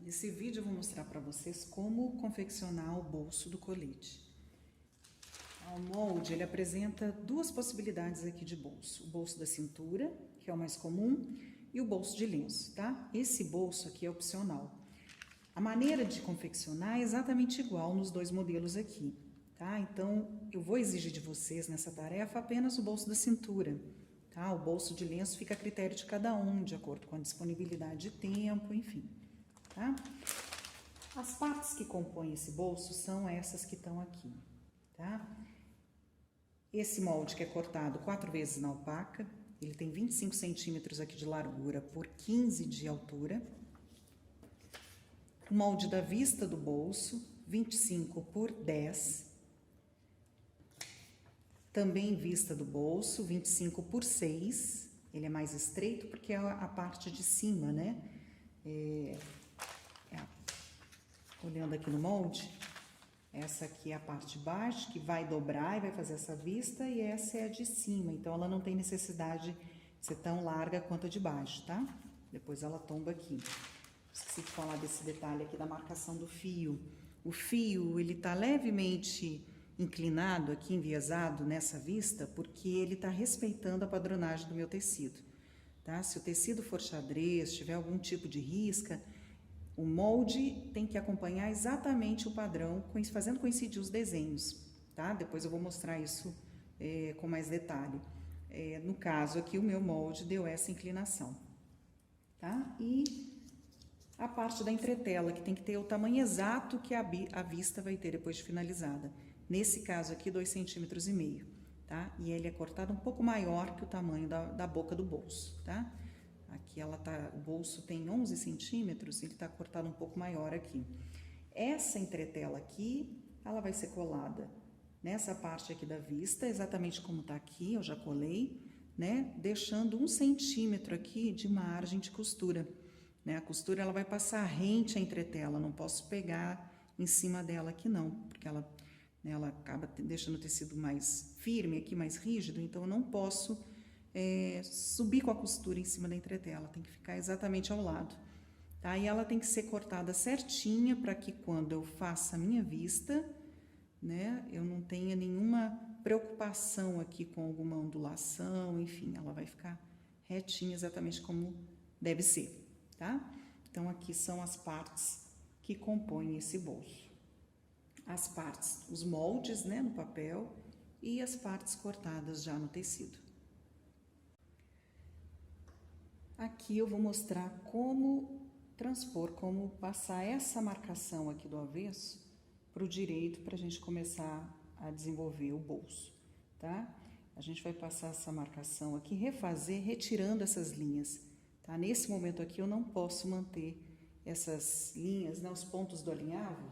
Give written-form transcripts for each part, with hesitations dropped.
Nesse vídeo eu vou mostrar para vocês como confeccionar o bolso do colete. O molde, ele apresenta duas possibilidades aqui de bolso. O bolso da cintura, que é o mais comum, e o bolso de lenço, tá? Esse bolso aqui é opcional. A maneira de confeccionar é exatamente igual nos dois modelos aqui, tá? Então, eu vou exigir de vocês nessa tarefa apenas o bolso da cintura, tá? O bolso de lenço fica a critério de cada um, de acordo com a disponibilidade de tempo, enfim, tá? As partes que compõem esse bolso são essas que estão aqui, tá? Esse molde que é cortado 4 vezes na alpaca, ele tem 25 centímetros aqui de largura por 15 de altura. O molde da vista do bolso, 25 por 10. Também vista do bolso, 25 por 6. Ele é mais estreito porque é a parte de cima, né? Olhando aqui no molde, essa aqui é a parte de baixo, que vai dobrar e vai fazer essa vista, e essa é a de cima. Então, ela não tem necessidade de ser tão larga quanto a de baixo, tá? Depois ela tomba aqui. Esqueci de falar desse detalhe aqui da marcação do fio. O fio, ele tá levemente inclinado aqui, enviesado nessa vista, porque ele tá respeitando a padronagem do meu tecido, tá? Se o tecido for xadrez, tiver algum tipo de risca, o molde tem que acompanhar exatamente o padrão, fazendo coincidir os desenhos, tá? Depois eu vou mostrar isso com mais detalhe. No caso aqui, o meu molde deu essa inclinação, tá? E a parte da entretela, que tem que ter o tamanho exato que a vista vai ter depois de finalizada. Nesse caso aqui, 2,5 centímetros, tá? E ele é cortado um pouco maior que o tamanho da boca do bolso, tá? Aqui o bolso tem 11 centímetros, ele tá cortado um pouco maior aqui. Essa entretela aqui, ela vai ser colada nessa parte aqui da vista, exatamente como tá aqui, eu já colei, né? Deixando 1 centímetro aqui de margem de costura, né? A costura, ela vai passar rente à entretela, não posso pegar em cima dela aqui não, porque ela acaba deixando o tecido mais firme aqui, mais rígido, então eu não posso subir com a costura em cima da entretela, tem que ficar exatamente ao lado, tá? E ela tem que ser cortada certinha para que quando eu faça a minha vista, né, eu não tenha nenhuma preocupação aqui com alguma ondulação, enfim, ela vai ficar retinha exatamente como deve ser, tá? Então, aqui são as partes que compõem esse bolso. As partes, os moldes, né, no papel, e as partes cortadas já no tecido. Aqui eu vou mostrar como transpor, como passar essa marcação aqui do avesso para o direito, para a gente começar a desenvolver o bolso, tá? A gente vai passar essa marcação aqui, refazer, retirando essas linhas, tá? Nesse momento aqui eu não posso manter essas linhas, né, os pontos do alinhavo,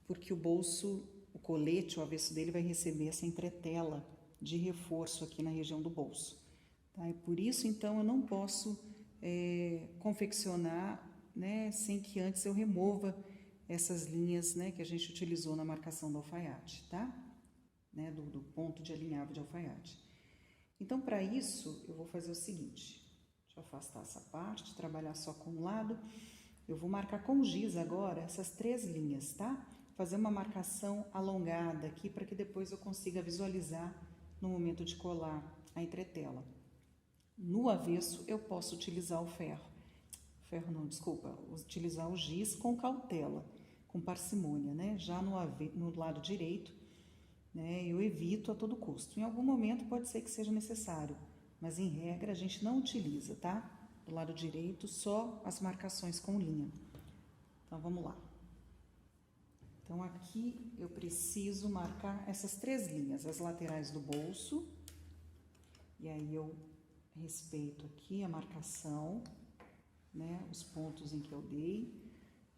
porque o bolso, o colete, o avesso dele vai receber essa entretela de reforço aqui na região do bolso, tá? E por isso, então, eu não posso confeccionar, né, sem que antes eu remova essas linhas, né, que a gente utilizou na marcação do alfaiate, tá? Né, do ponto de alinhavo de alfaiate. Então, para isso, eu vou fazer o seguinte, deixa eu afastar essa parte, trabalhar só com um lado, eu vou marcar com giz agora essas 3 linhas, tá? Fazer uma marcação alongada aqui, para que depois eu consiga visualizar no momento de colar a entretela. No avesso, eu posso utilizar utilizar o giz com cautela, com parcimônia, né? Já no lado direito, né, eu evito a todo custo. Em algum momento pode ser que seja necessário, mas em regra a gente não utiliza, tá? Do lado direito, só as marcações com linha. Então, vamos lá. Então, aqui eu preciso marcar essas 3 linhas, as laterais do bolso, e aí eu respeito aqui a marcação, né, os pontos em que eu dei,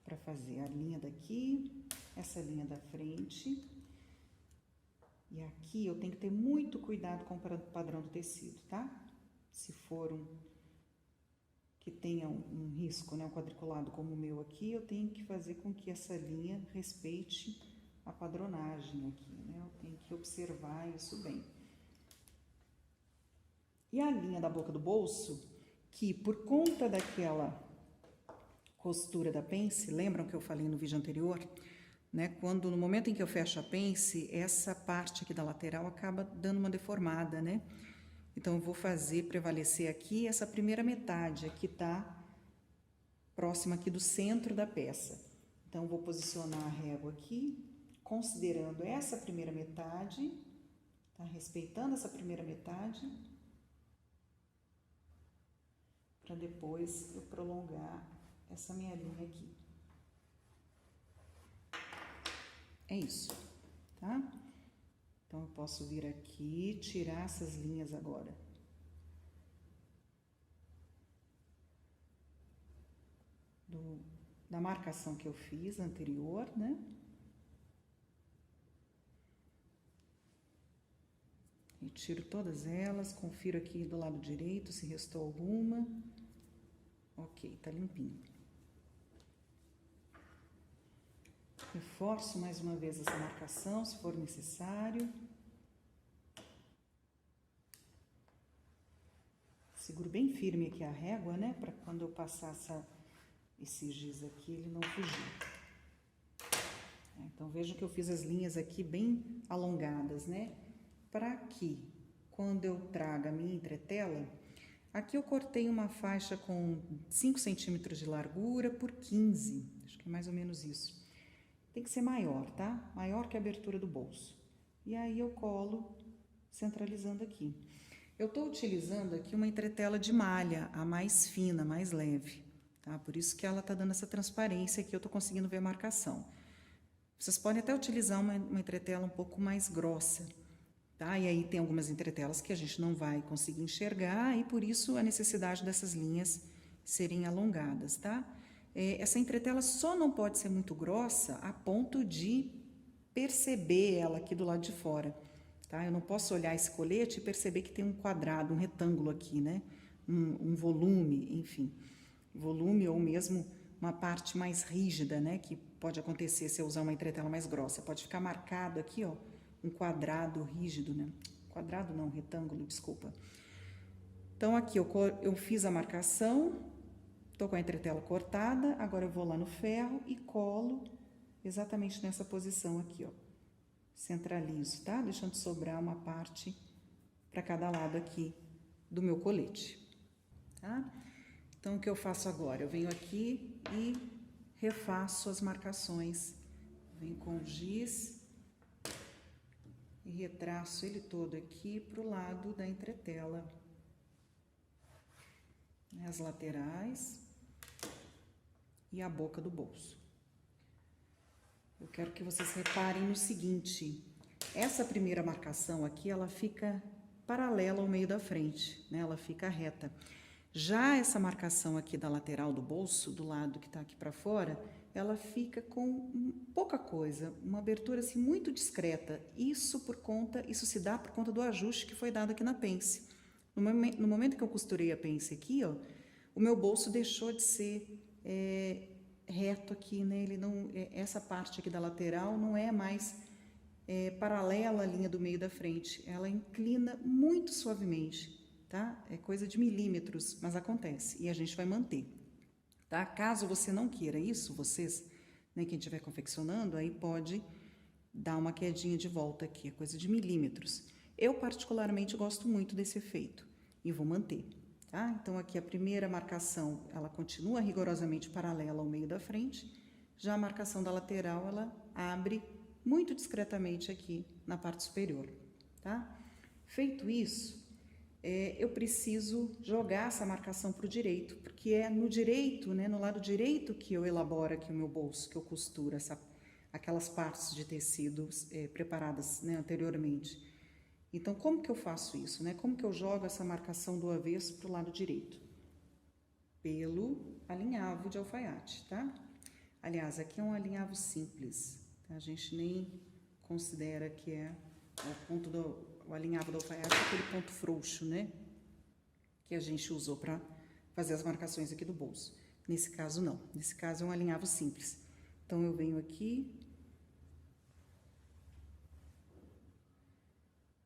para fazer a linha daqui, essa linha da frente. E aqui eu tenho que ter muito cuidado com o padrão do tecido, tá? Se for que tenha um risco, né, um quadriculado como o meu aqui, eu tenho que fazer com que essa linha respeite a padronagem aqui, né? Eu tenho que observar isso bem. E a linha da boca do bolso, que por conta daquela costura da pence, lembram que eu falei no vídeo anterior? Né? Quando no momento em que eu fecho a pence, essa parte aqui da lateral acaba dando uma deformada, né? Então eu vou fazer prevalecer aqui essa primeira metade, aqui tá próxima aqui do centro da peça. Então vou posicionar a régua aqui, considerando essa primeira metade, tá? Respeitando essa primeira metade, para depois eu prolongar essa minha linha aqui. É isso, tá? Então eu posso vir aqui, tirar essas linhas agora. Da marcação que eu fiz anterior, né? E tiro todas elas, confiro aqui do lado direito se restou alguma. Ok, tá limpinho. Reforço mais uma vez essa marcação, se for necessário. Seguro bem firme aqui a régua, né? Para quando eu passar esse giz aqui, ele não fugir. Então, vejam que eu fiz as linhas aqui bem alongadas, né? Para que, quando eu traga a minha entretela, aqui eu cortei uma faixa com 5 centímetros de largura por 15, acho que é mais ou menos isso. Tem que ser maior, tá? Maior que a abertura do bolso. E aí eu colo centralizando aqui. Eu tô utilizando aqui uma entretela de malha, a mais fina, mais leve, tá? Por isso que ela tá dando essa transparência aqui, eu tô conseguindo ver a marcação. Vocês podem até utilizar uma entretela um pouco mais grossa, tá? E aí tem algumas entretelas que a gente não vai conseguir enxergar e por isso a necessidade dessas linhas serem alongadas, tá? Essa entretela só não pode ser muito grossa a ponto de perceber ela aqui do lado de fora, tá? Eu não posso olhar esse colete e perceber que tem um quadrado, um retângulo aqui, né? Um volume, enfim, volume ou mesmo uma parte mais rígida, né? Que pode acontecer se eu usar uma entretela mais grossa. Pode ficar marcado aqui, ó, um quadrado rígido, né? Quadrado não, retângulo, desculpa. Então, aqui eu fiz a marcação, tô com a entretela cortada, agora eu vou lá no ferro e colo exatamente nessa posição aqui, ó. Centralizo, tá? Deixando sobrar uma parte para cada lado aqui do meu colete, tá? Então, o que eu faço agora? Eu venho aqui e refaço as marcações. Venho com o giz e retraço ele todo aqui pro lado da entretela. As laterais e a boca do bolso. Eu quero que vocês reparem no seguinte, essa primeira marcação aqui, ela fica paralela ao meio da frente, né? Ela fica reta. Já essa marcação aqui da lateral do bolso, do lado que tá aqui para fora, ela fica com pouca coisa, uma abertura assim muito discreta. Isso se dá por conta do ajuste que foi dado aqui na pence. No momento que eu costurei a pence aqui, ó, o meu bolso deixou de ser reto aqui, né? Ele não, essa parte aqui da lateral não é mais paralela à linha do meio da frente. Ela inclina muito suavemente, tá? É coisa de milímetros, mas acontece e a gente vai manter, tá? Caso você não queira isso, vocês, né, quem estiver confeccionando, aí pode dar uma quedinha de volta aqui, é coisa de milímetros. Eu particularmente gosto muito desse efeito e vou manter, tá? Então aqui a primeira marcação, ela continua rigorosamente paralela ao meio da frente, já a marcação da lateral, ela abre muito discretamente aqui na parte superior, tá? Feito isso, eu preciso jogar essa marcação para o direito, porque é no direito, né, no lado direito que eu elaboro aqui o meu bolso, que eu costuro aquelas partes de tecido preparadas, né, anteriormente. Então, como que eu faço isso, né? Como que eu jogo essa marcação do avesso para o lado direito? Pelo alinhavo de alfaiate, tá? Aliás, aqui é um alinhavo simples, tá? A gente nem considera que é o ponto o alinhavo do alfaiate, aquele ponto frouxo, né? Que a gente usou para fazer as marcações aqui do bolso. Nesse caso, não. Nesse caso, é um alinhavo simples. Então, eu venho aqui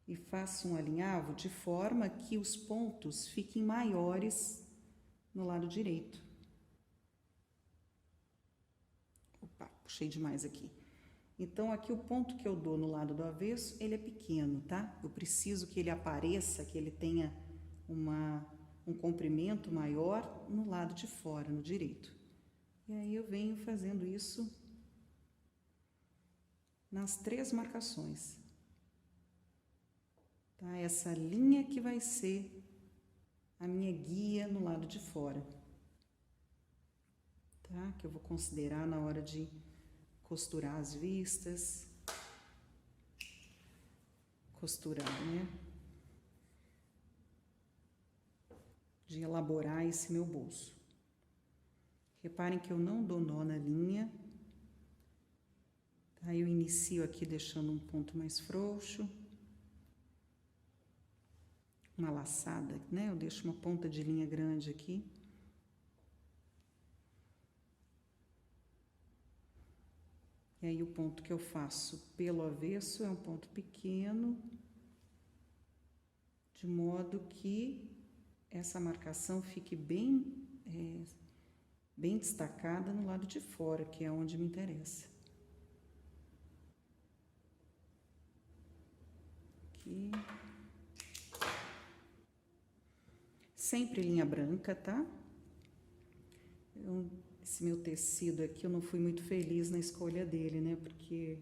e faço um alinhavo de forma que os pontos fiquem maiores no lado direito. puxei demais aqui. Então, aqui o ponto que eu dou no lado do avesso, ele é pequeno, tá? Eu preciso que ele apareça, que ele tenha um comprimento maior no lado de fora, no direito. E aí eu venho fazendo isso nas 3 marcações. Tá? Essa linha que vai ser a minha guia no lado de fora. Tá? Que eu vou considerar na hora de costurar as vistas. Costurar, né? De elaborar esse meu bolso. Reparem que eu não dou nó na linha. Tá? Eu inicio aqui deixando um ponto mais frouxo. Uma laçada, né? Eu deixo uma ponta de linha grande aqui. E aí o ponto que eu faço pelo avesso é um ponto pequeno, de modo que essa marcação fique bem destacada no lado de fora, que é onde me interessa. Aqui. Sempre linha branca, tá? Esse meu tecido aqui, eu não fui muito feliz na escolha dele, né? Porque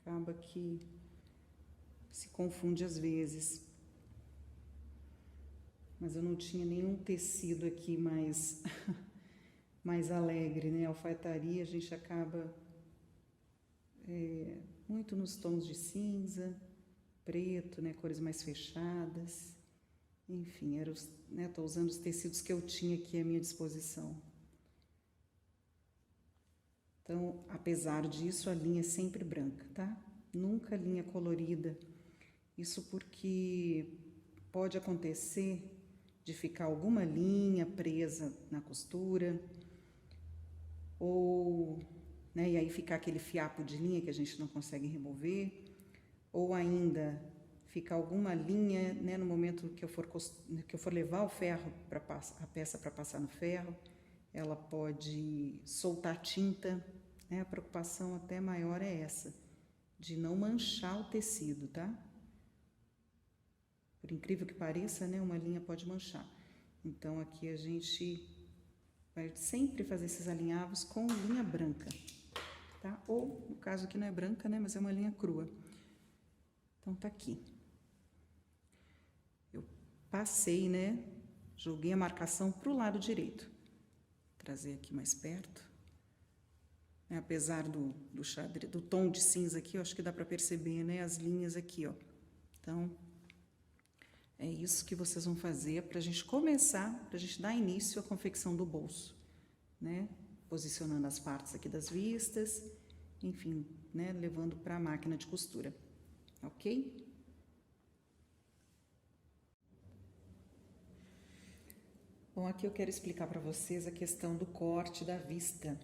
acaba que se confunde às vezes. Mas eu não tinha nenhum tecido aqui mais, mais alegre, né? Alfaiataria, a gente acaba muito nos tons de cinza, preto, né? Cores mais fechadas. Enfim, tô usando os tecidos que eu tinha aqui à minha disposição. Então, apesar disso, a linha é sempre branca, tá? Nunca linha colorida. Isso porque pode acontecer de ficar alguma linha presa na costura, ou, né, e aí ficar aquele fiapo de linha que a gente não consegue remover, ou ainda ficar alguma linha, né, no momento que eu for levar o ferro a peça para passar no ferro, ela pode soltar tinta, né? A preocupação até maior é essa, de não manchar o tecido, tá? Por incrível que pareça, né, uma linha pode manchar. Então, aqui a gente vai sempre fazer esses alinhavos com linha branca, tá? Ou, no caso aqui não é branca, né, mas é uma linha crua. Então, tá aqui. Eu passei, né, joguei a marcação pro lado direito. Vou trazer aqui mais perto. Apesar do tom de cinza aqui, eu acho que dá para perceber, né, as linhas aqui, ó. Então, é isso que vocês vão fazer para a gente começar, para a gente dar início à confecção do bolso, né? Posicionando as partes aqui das vistas, enfim, né, levando para a máquina de costura, ok? Bom, aqui eu quero explicar para vocês a questão do corte da vista,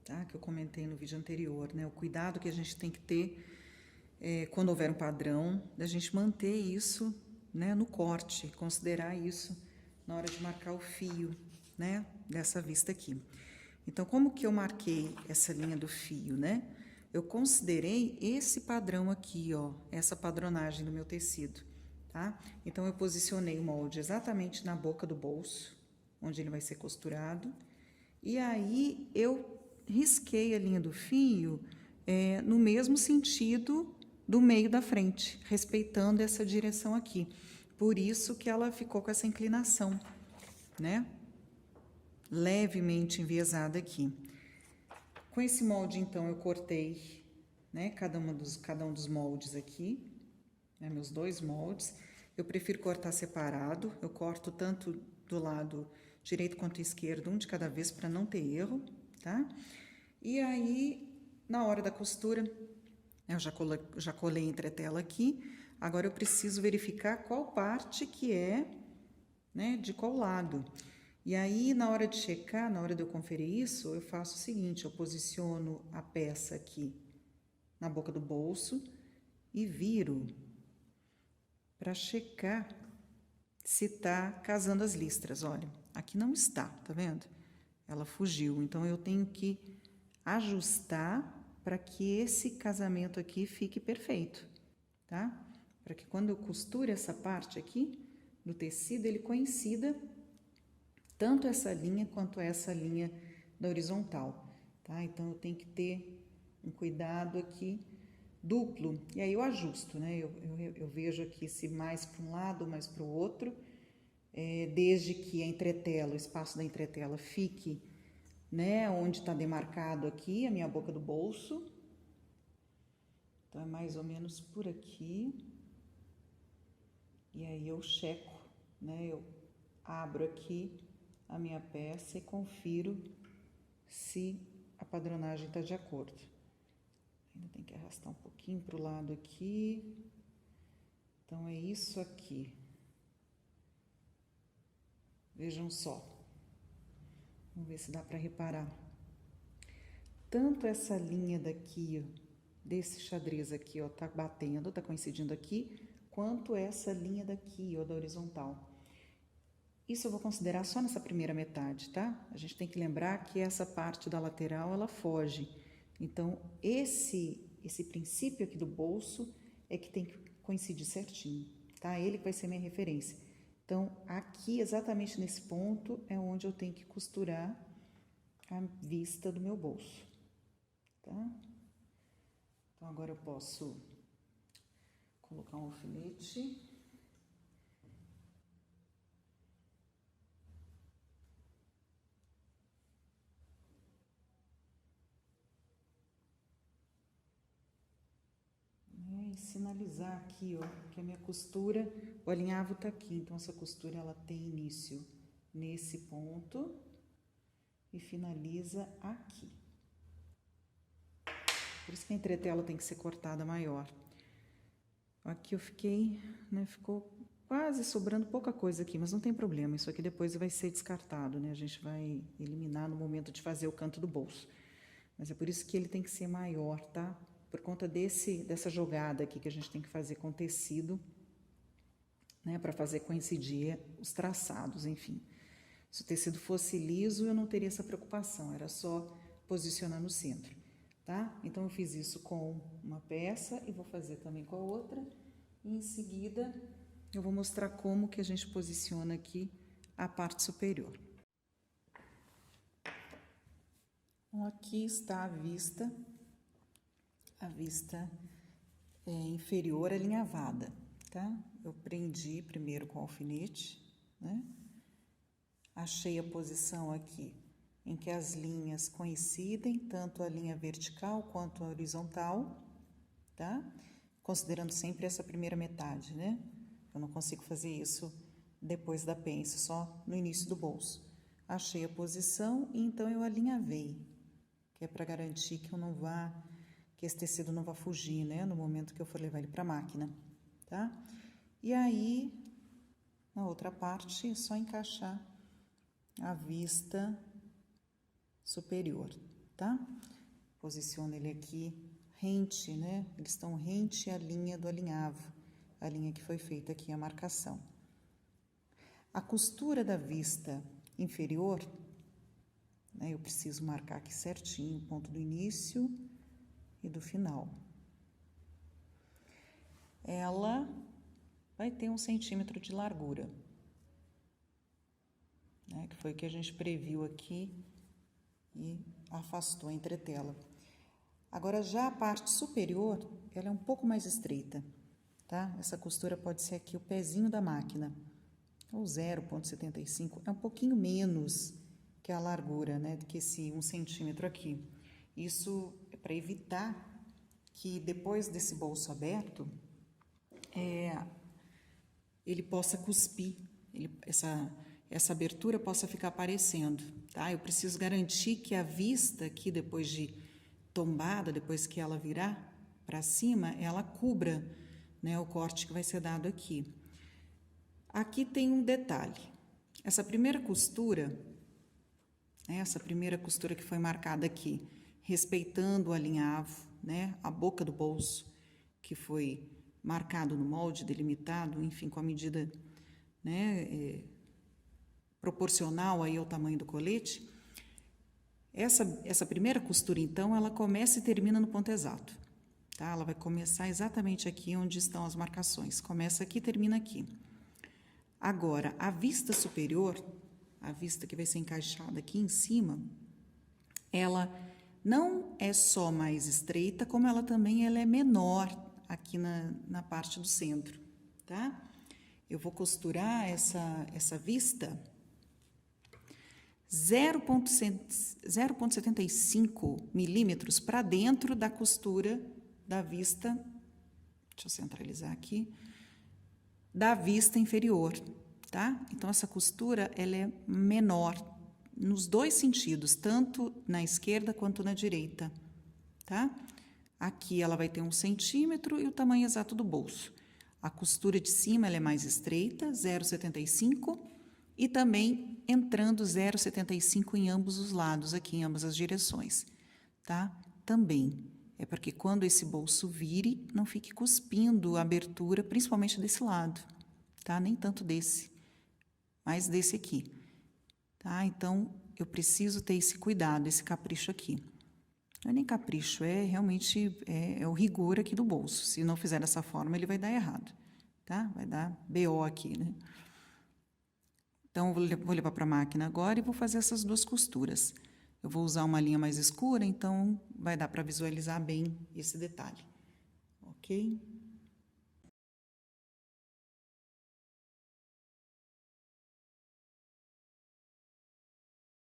tá? Que eu comentei no vídeo anterior, né? O cuidado que a gente tem que ter quando houver um padrão, da gente manter isso, né, no corte, considerar isso na hora de marcar o fio, né, dessa vista aqui. Então, como que eu marquei essa linha do fio, né? Eu considerei esse padrão aqui, ó, essa padronagem do meu tecido, tá? Então, eu posicionei o molde exatamente na boca do bolso, onde ele vai ser costurado, e aí eu risquei a linha do fio no mesmo sentido do meio da frente, respeitando essa direção aqui. Por isso que ela ficou com essa inclinação, né? Levemente enviesada aqui. Com esse molde, então, eu cortei, né, cada um dos moldes aqui, né, meus 2 moldes. Eu prefiro cortar separado, eu corto tanto do lado direito quanto esquerdo, um de cada vez, para não ter erro, tá? E aí, na hora da costura, eu já colei entretela aqui, agora eu preciso verificar qual parte que é, né, de qual lado. E aí, na hora de checar, na hora de eu conferir isso, eu faço o seguinte, eu posiciono a peça aqui na boca do bolso e viro para checar se tá casando as listras. Olha, aqui não está, tá vendo? Ela fugiu, então eu tenho que ajustar para que esse casamento aqui fique perfeito, tá? Para que quando eu costure essa parte aqui do tecido, ele coincida tanto essa linha quanto essa linha da horizontal, tá? Então, eu tenho que ter um cuidado aqui duplo, e aí eu ajusto, né? Eu vejo aqui se mais para um lado ou mais para o outro, desde que a entretela, o espaço da entretela fique, né, onde está demarcado aqui a minha boca do bolso. Então, é mais ou menos por aqui. E aí eu checo, né, eu abro aqui a minha peça e confiro se a padronagem está de acordo. Ainda tem que arrastar um pouquinho para o lado aqui. Então, é isso aqui. Vejam só. Vamos ver se dá para reparar. Tanto essa linha daqui, ó, desse xadrez aqui, ó, tá batendo, tá coincidindo aqui, quanto essa linha daqui, ó, da horizontal. Isso eu vou considerar só nessa primeira metade, tá? A gente tem que lembrar que essa parte da lateral, ela foge. Então, esse princípio aqui do bolso é que tem que coincidir certinho, tá? Ele que vai ser minha referência. Então, aqui, exatamente nesse ponto, é onde eu tenho que costurar a vista do meu bolso, tá? Então, agora eu posso colocar um alfinete. E sinalizar aqui, ó, que a minha costura, o alinhavo tá aqui, então essa costura ela tem início nesse ponto e finaliza aqui. Por isso que a entretela tem que ser cortada maior. Aqui eu fiquei, né, ficou quase sobrando pouca coisa aqui, mas não tem problema, isso aqui depois vai ser descartado, né? A gente vai eliminar no momento de fazer o canto do bolso. Mas é por isso que ele tem que ser maior, tá? Por conta dessa jogada aqui que a gente tem que fazer com tecido, né, para fazer coincidir os traçados, enfim. Se o tecido fosse liso, eu não teria essa preocupação, era só posicionar no centro, tá? Então, eu fiz isso com uma peça e vou fazer também com a outra. E em seguida, eu vou mostrar como que a gente posiciona aqui a parte superior. Então, aqui está a vista inferior alinhavada, tá? Eu prendi primeiro com o alfinete, né? Achei a posição aqui em que as linhas coincidem, tanto a linha vertical quanto a horizontal, tá? Considerando sempre essa primeira metade, né? Eu não consigo fazer isso depois da pence, só no início do bolso. Achei a posição e então eu alinhavei, que é para garantir que que esse tecido não vá fugir, né? No momento que eu for levar ele para a máquina, tá? E aí, na outra parte, é só encaixar a vista superior, tá? Posiciono ele aqui rente, né? Eles estão rente à linha do alinhavo, a linha que foi feita aqui, a marcação. A costura da vista inferior, né? Eu preciso marcar aqui certinho o ponto do início e do final. Ela vai ter 1 centímetro de largura, né? Que foi o que a gente previu aqui e afastou a entretela. Agora, já a parte superior, ela é um pouco mais estreita, tá? Essa costura pode ser aqui o pezinho da máquina, ou 0,75, é um pouquinho menos que a largura, né? Do que esse 1 centímetro aqui. Isso é para evitar que depois desse bolso aberto, ele possa cuspir, essa abertura possa ficar aparecendo, tá? Eu preciso garantir que a vista aqui, depois de tombada, depois que ela virar para cima, ela cubra, né, o corte que vai ser dado aqui. Aqui tem um detalhe. Essa primeira costura que foi marcada aqui, respeitando o alinhavo, né, a boca do bolso, que foi marcado no molde, delimitado, enfim, com a medida, né, proporcional aí ao tamanho do colete, Essa primeira costura, então, ela começa e termina no ponto exato, tá? Ela vai começar exatamente aqui onde estão as marcações. Começa aqui e termina aqui. Agora, a vista superior, a vista que vai ser encaixada aqui em cima, ela não é só mais estreita, como ela também é menor aqui na parte do centro, tá? Eu vou costurar essa vista 0,75 milímetros para dentro da costura da vista, deixa eu centralizar aqui, da vista inferior, tá? Então, essa costura, ela é menor nos dois sentidos, tanto na esquerda quanto na direita, tá? Aqui ela vai ter 1 centímetro e o tamanho exato do bolso. A costura de cima, ela é mais estreita, 0,75, e também entrando 0,75 em ambos os lados, aqui em ambas as direções, tá? Também é porque quando esse bolso vire, não fique cuspindo a abertura, principalmente desse lado, tá? Nem tanto desse, mas desse aqui, tá? Então, eu preciso ter esse cuidado, esse capricho aqui. Não é nem capricho, é realmente o rigor aqui do bolso. Se não fizer dessa forma, ele vai dar errado, tá? Vai dar BO aqui, né? Então, vou levar para a máquina agora e vou fazer essas duas costuras. Eu vou usar uma linha mais escura, então vai dar para visualizar bem esse detalhe, ok?